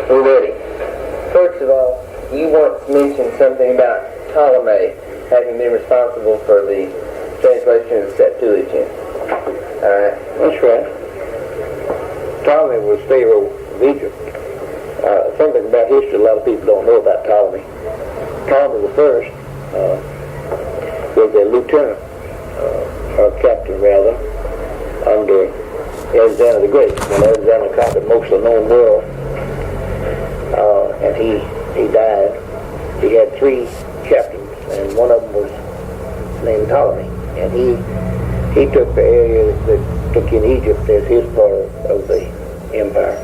We're ready. First of all, you once mentioned something about Ptolemy having been responsible for the translation of the Septuagint. Alright. That's right. Ptolemy was Pharaoh of Egypt. Something about history a lot of people don't know about Ptolemy. Ptolemy the first was a lieutenant, or captain rather, under Alexander the Great. When Alexander conquered most of the known world, and he died, he had 3 captains, and one of them was named Ptolemy. And he took the area that took in Egypt as his part of the empire.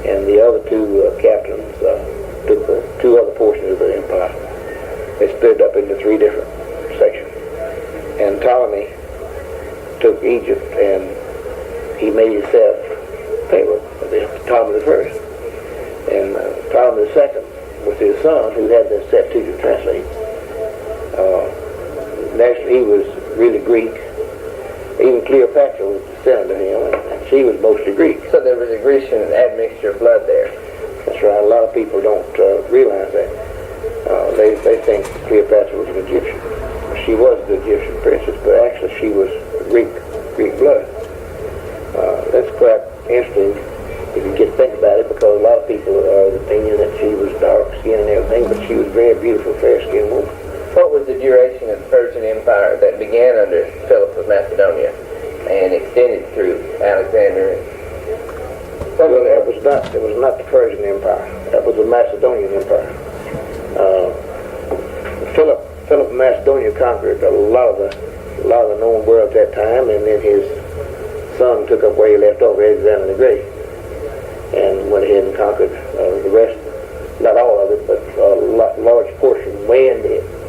And the other 2 captains took the 2 other portions of the empire. They split up into 3 different sections. And Ptolemy took Egypt, and he made himself Pharaoh, Ptolemy the first. And Ptolemy the second was his son, who had the Septuagint translated. Naturally, he was really Greek. Even Cleopatra was descended of him, and she was mostly Greek. So there was a Grecian admixture of blood there. That's right. A lot of people don't realize that. They think Cleopatra was an Egyptian. She was the Egyptian princess, but actually she was Greek blood. That's quite interesting if you get to think about it, because a lot of people are of the opinion that she was dark-skinned and everything, but she was a very beautiful, fair-skinned woman. What was the duration of the Persian Empire that began under Philip of Macedonia and extended through Alexander? Well, it was not the Persian Empire. That was the Macedonian Empire. Philip of Macedonia conquered a lot of the known world at that time, and then his son took up where he left off, Alexander the Great, and went ahead and conquered the rest, not all of it, but a large portion,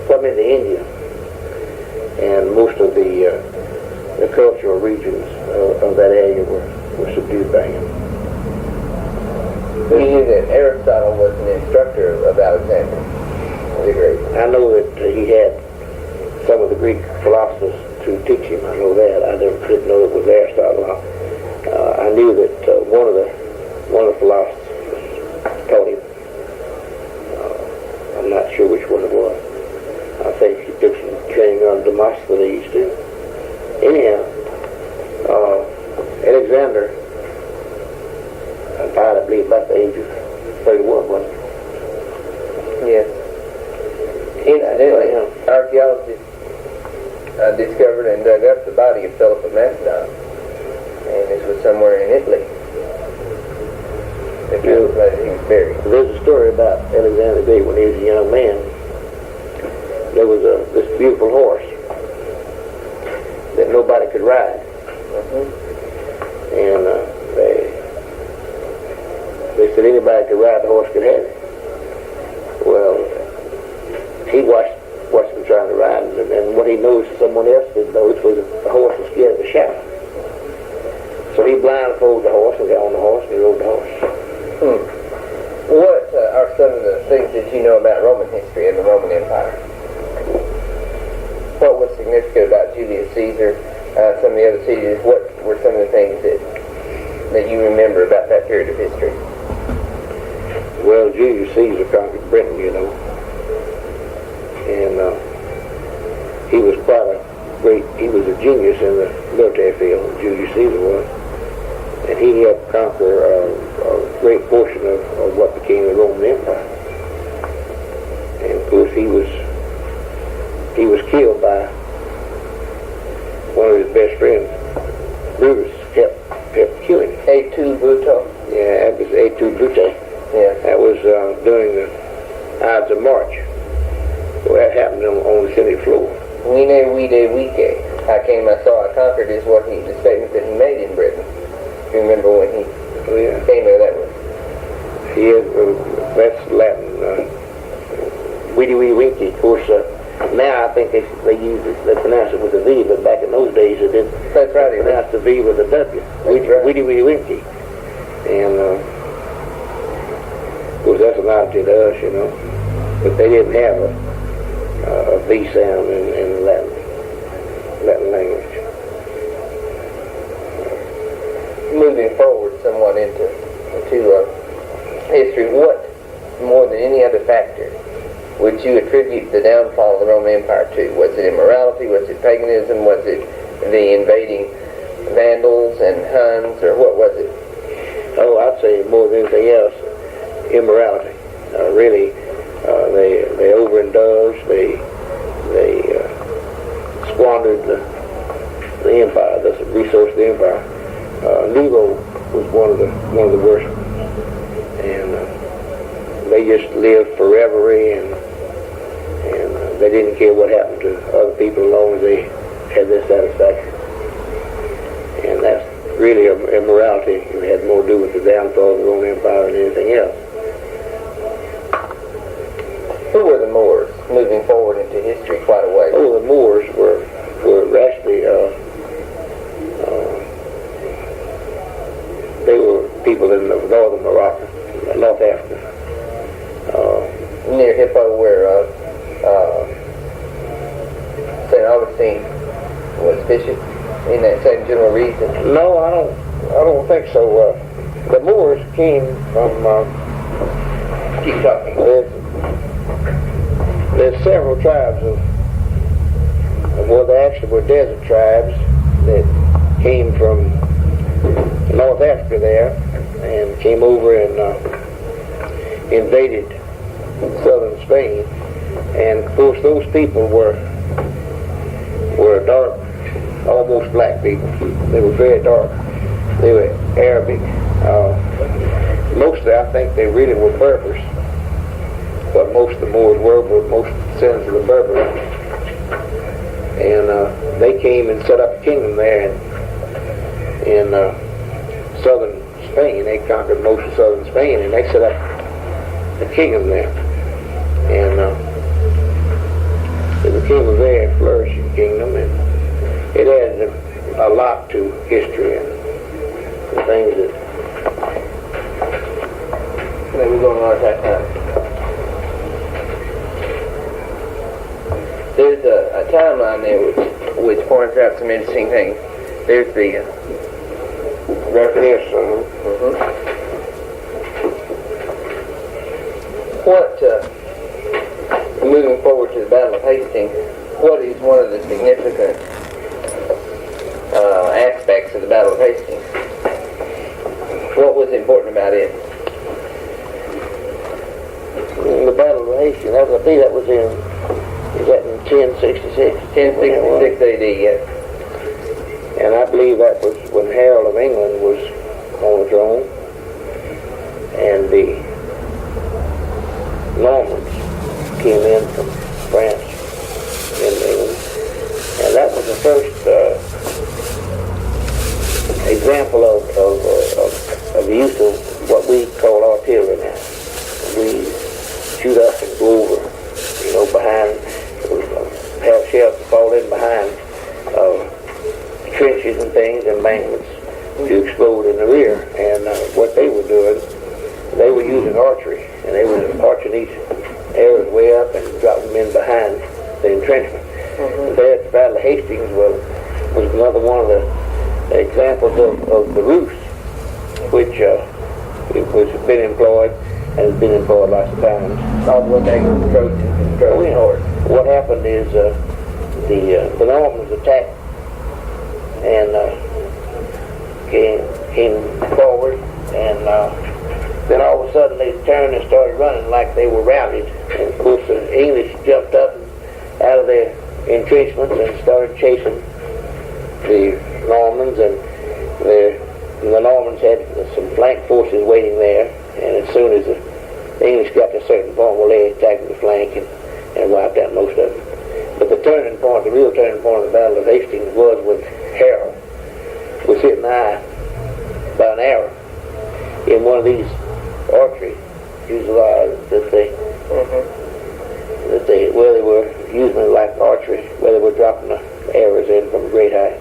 from into India, and most of the cultural regions of that area were subdued by him. We knew that Aristotle was an instructor of Alexander the Great. I know that he had some of the Greek philosophers to teach him. I know that. I didn't know it was Aristotle. I knew that one of the philosophers taught him. I'm not sure which one it was. I think he took some training on Demosthenes too. Anyhow, Alexander died, I believe, about the age of 31, wasn't he? Yes. Incidentally, archaeologists discovered and dug up the body of Philip of Macedon, and this was somewhere in Italy. He was buried. There's a story about Alexander the Great when he was a young man. There was this beautiful horse that nobody could ride. And they said anybody could ride the horse could have it. Well, he watched them trying to ride, and what he noticed someone else didn't notice was the horse was scared of the shadow. So he blindfolded the horse and got on the horse and he rode the horse. What are some of the things that you know about Roman history and the Roman Empire? What was significant about Julius Caesar, some of the other Caesars? What were some of the things that you remember about that period of history? Well, Julius Caesar conquered Britain, you know. And he was he was a genius in the military field, Julius Caesar was. And he helped conquer a great portion of what became the Roman Empire. And of course he was killed by one of his best friends. Brutus kept killing him. A2 Bruto? Yeah, that was A2 Brute. Yeah. That was during the Ides of March. So that happened on the Senate floor. Vide, vice. I came, I saw, I conquered is what the statement that he made in Britain. Do you remember when he came there? That was. Yeah, that's Latin. Vide, vice. Of course, now I think they use it, they pronounce it with a V, but back in those days they didn't. That's right. They pronounced the V with a W. Vide, vice. And of course that's an oddity to us, you know. But they didn't have a V sound in the Latin language. Moving forward somewhat into history, what, more than any other factor, would you attribute the downfall of the Roman Empire to? Was it immorality? Was it paganism? Was it the invading Vandals and Huns? Or what was it? Oh, I'd say more than anything else, immorality. Really, they overindulged. They squandered the empire, the resource of the empire. Nero was one of the worst, and they just lived for revelry, and they didn't care what happened to other people as long as they had their satisfaction. And that's really immorality. It had more to do with the downfall of the Roman Empire than anything else. Who were the Moors, moving forward into history quite a way? Oh, the Moors were actually they were people in northern Morocco, North Africa. Near Hippo, where St. Augustine was bishop, in that same general region? No, I don't think so. The Moors came from. Keep talking. There's several tribes of. Well, they actually were desert tribes that came from North Africa there and came over and invaded southern Spain. And of course, those people were dark, almost black people. They were very dark. They were Arabic. Mostly, I think they really were Berbers. But most of the Moors were most descendants of the Berbers. And they came and set up a kingdom there in southern Spain. They conquered most of southern Spain, and they set up a kingdom there. And it became a very flourishing kingdom, and it added a lot to history and the things that. Maybe we're going on at that time. There's a timeline there which points out some interesting things. There's the Yes. What, moving forward to the Battle of Hastings, what is one of the significant aspects of the Battle of Hastings? What was important about it? The Battle of Hastings, I believe that was in 1066? 1066 AD, yes. And I believe that was when Harold of England was on the throne, and the Normans came in from France into England, and that was the first example of the use of what we call artillery now. We shoot up and go over, behind, have shells to fall in behind trenches and things, embankments, to explode in the rear. And what they were doing, they were using archery, and they were arching these arrows way up and dropping them in behind the entrenchment. There at the Battle of Hastings was another one of the examples of the ruse, which was been employed and has been employed lots of times. Called one day the Trojans and Trojan horse. What happened is the Normans attacked and came forward, and then all of a sudden they turned and started running like they were routed. And of course the English jumped up out of their entrenchments and started chasing the Normans, and the Normans had some flank forces waiting there, and as soon as the English got to a certain point, well, they attacked the flank and wiped out most of them. But the real turning point of the Battle of Hastings was when Harold was hit in the eye by an arrow in one of these archery fusillades that they were using it like archery, where they were dropping the arrows in from a great height.